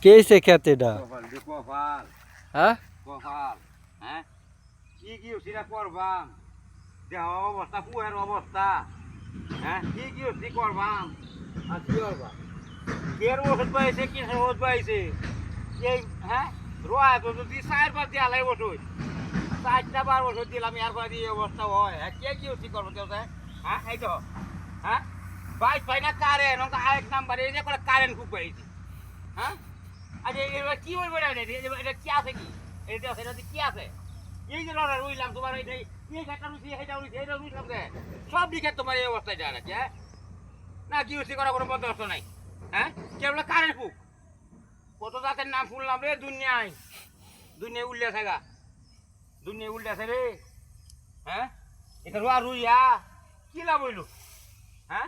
কেসে খেতে এটা কপাল রে কপাল হ্যাঁ কপাল হ্যাঁ কি সেটা করবাম দেহ অবস্থা পুয়ের অবস্থা হ্যাঁ কি করবাম আর কি করবা কের ওষুধ পাইছে কি ওষুধ পাইছে এই হ্যাঁ রোয়া তো যদি 4 বার দিয়ে আলাই ওষুধ 4টা বার ওষুধ দিলাম এর পরে এই অবস্থা হয় হ্যাঁ কি করবো কেউ হ্যাঁ এই তো হ্যাঁ বাইক পাই না কারেন্ট আরেক নাম্বার এই যে করে কারেন্ট খুব পাইছি হ্যাঁ আচ্ছা এবার কি বলবো এটা কি আছে কি এটা কি আছে এই যে লড়াই রইলাম তোমার এই ঘাটটা রুচি এটা রুচি এটা রুইলাম সব দিকে তোমার এই অবস্থায় যা আছে হ্যাঁ না কি হচ্ছে করা কোনো বন্দোবস্ত নাই হ্যাঁ কেবল কারেন্ট ফুক কত জাতের নাম শুনলাম রে দুনিয়ায় উল্লে আছে গা দুনিয়া উল্লে আছে রে হ্যাঁ এটা রোয়া রুইয়া কি লাভ হইলো হ্যাঁ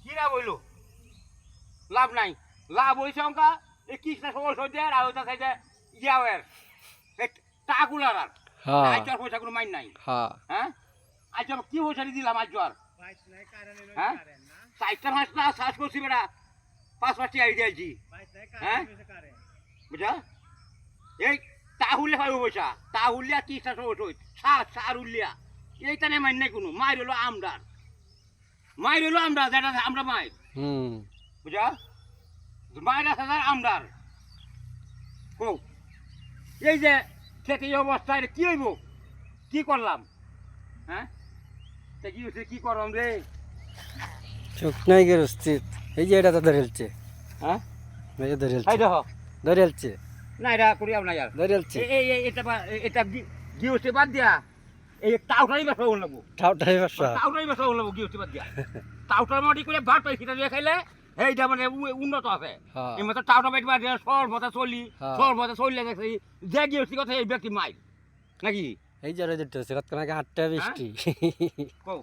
কি লাভ হইলো লাভ নাই লাভ হয়েছে অঙ্কা এই কৃষ্ণা সবল সজ্জার আর ওইটা খাইছে ইয়াওয়ের টাকুলার আর আজর পয়সা কোনো মাইন নাই হ্যাঁ আজ কি পয়সা দিলাম আজর হ্যাঁ 4টা 5টা শ্বাস করছি বেটা 5-5টি আইডিয়া আছি হ্যাঁ বুঝা এই তাহুলে পাইব পয়সা তাহুলিয়া কৃষ্ণা সবল সজ সার উল্লিয়া এইটা নেই মাইন নাই কোনো মায়ের হলো আমদার যেটা আমরা মায়ের বুঝা মায়ের আছে আমদার কৌ এই যে খেতে অবস্থায় কি হইব কি করলাম হ্যাঁ কি হচ্ছে কি করলাম রে চোখ নাই গের স্থিত এই যে এটা তো ধরেলছে হ্যাঁ এই ধরেলছে এই দেখো ধরেলছে না এটা করিয়াম না यार ধরেলছে এটা কি হচ্ছে বাদ দিয়া এই টাউটাই ব্যবসা হল লাগবো টাউটাই ব্যবসা কি হচ্ছে বাদ দিয়া টাউটার মাটি করে ভাত পাই সেটা দিয়ে খাইলে এইটা মানে উন্নত আছে এই মতো টাউটা বাইট বাদ সর মতো চলি দেখছি যে কি হচ্ছে কথা এই ব্যক্তি মাই নাকি এই যে 8টা বৃষ্টি কও